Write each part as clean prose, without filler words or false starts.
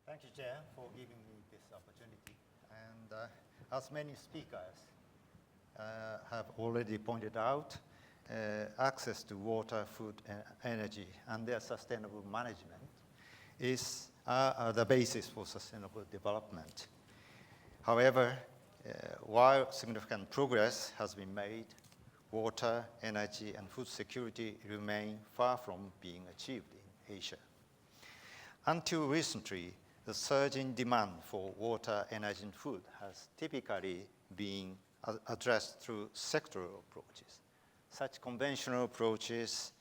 Thank you, Chair, for giving me this opportunity. And as many speakers have already pointed out, access to water, food, and energy, and their sustainable management is the basis for sustainable development. However, while significant progress has been made, water, energy, and food security remain far from being achieved in Asia. Until recently, the surge in demand for water, energy, and food has typically been addressed through sectoral approaches. Such conventional approaches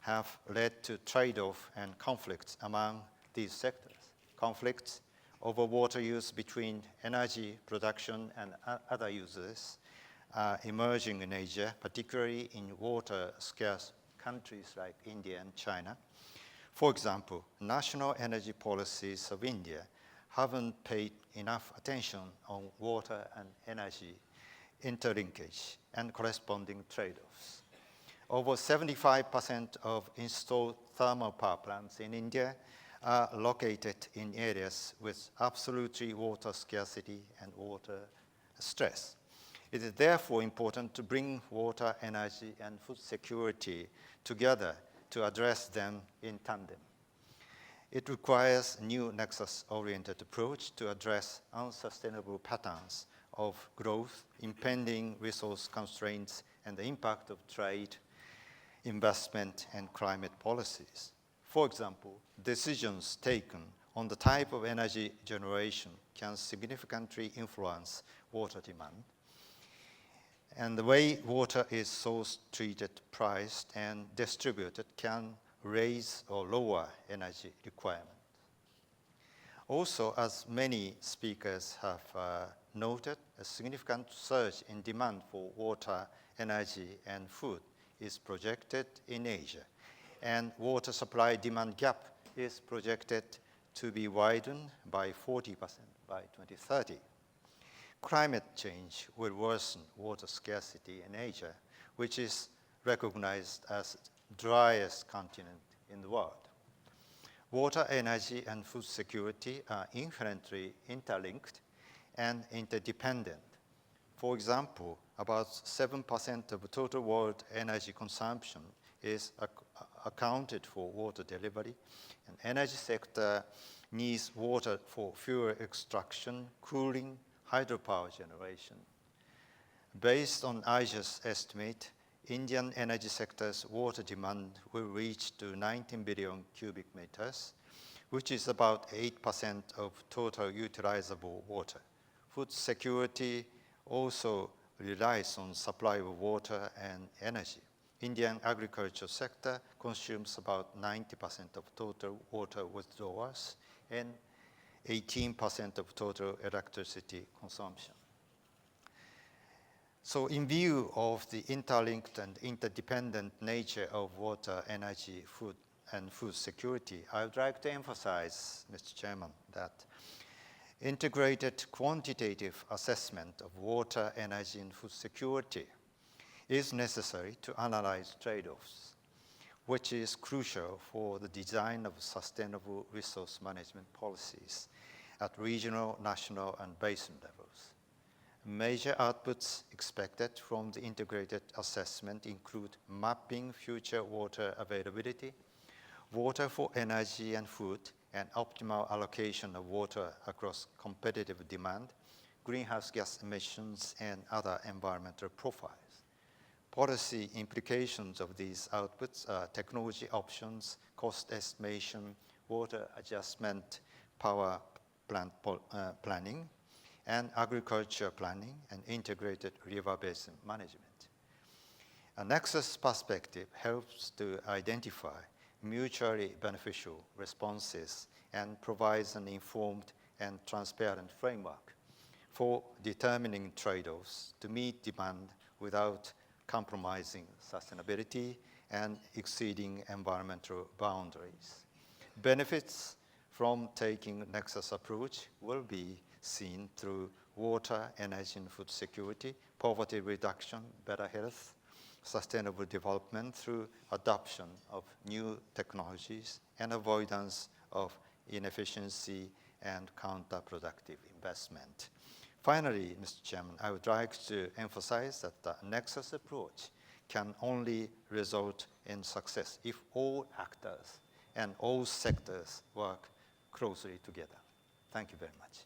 have led to trade-off and conflicts among these sectors. Conflicts over water use between energy production and other users are emerging in Asia, particularly in water-scarce countries like India and China. For example, national energy policies of India haven't paid enough attention on water and energy interlinkage and corresponding trade-offs. Over 75% of installed thermal power plants in India are located in areas with absolutely water scarcity and water stress. It is therefore important to bring water, energy, and food security together to address them in tandem. It requires a new nexus-oriented approach to address unsustainable patterns of growth, impending resource constraints, and the impact of trade, investment, and climate policies. For example, decisions taken on the type of energy generation can significantly influence water demand. And the way water is sourced, treated, priced, and distributed can raise or lower energy requirements. Also, as many speakers have noted, a significant surge in demand for water, energy, and food is projected in Asia, and water supply demand gap is projected to be widened by 40% by 2030. Climate change will worsen water scarcity in Asia, which is recognized as the driest continent in the world. Water, energy, and food security are inherently interlinked and interdependent. For example, about 7% of total world energy consumption is accounted for water delivery, and energy sector needs water for fuel extraction, cooling, hydropower generation. Based on IGES estimate, Indian energy sector's water demand will reach to 19 billion cubic meters, which is about 8% of total utilizable water. Food security also relies on supply of water and energy. Indian agriculture sector consumes about 90% of total water withdrawals and 18% of total electricity consumption. So in view of the interlinked and interdependent nature of water, energy, food, and food security, I would like to emphasize, Mr. Chairman, that integrated quantitative assessment of water, energy, and food security is necessary to analyze trade-offs, which is crucial for the design of sustainable resource management policies at regional, national, and basin levels. Major outputs expected from the integrated assessment include mapping future water availability, water for energy and food, and optimal allocation of water across competitive demand, greenhouse gas emissions, and other environmental profiles. Policy implications of these outputs are technology options, cost estimation, water adjustment, power plant planning, and agriculture planning and integrated river basin management. A nexus perspective helps to identify mutually beneficial responses and provides an informed and transparent framework for determining trade-offs to meet demand without compromising sustainability and exceeding environmental boundaries. Benefits from taking nexus approach will be seen through water, energy, and food security, poverty reduction, better health, sustainable development through adoption of new technologies, and avoidance of inefficiency and counterproductive investment. Finally, Mr. Chairman, I would like to emphasize that the nexus approach can only result in success if all actors and all sectors work closely together. Thank you very much.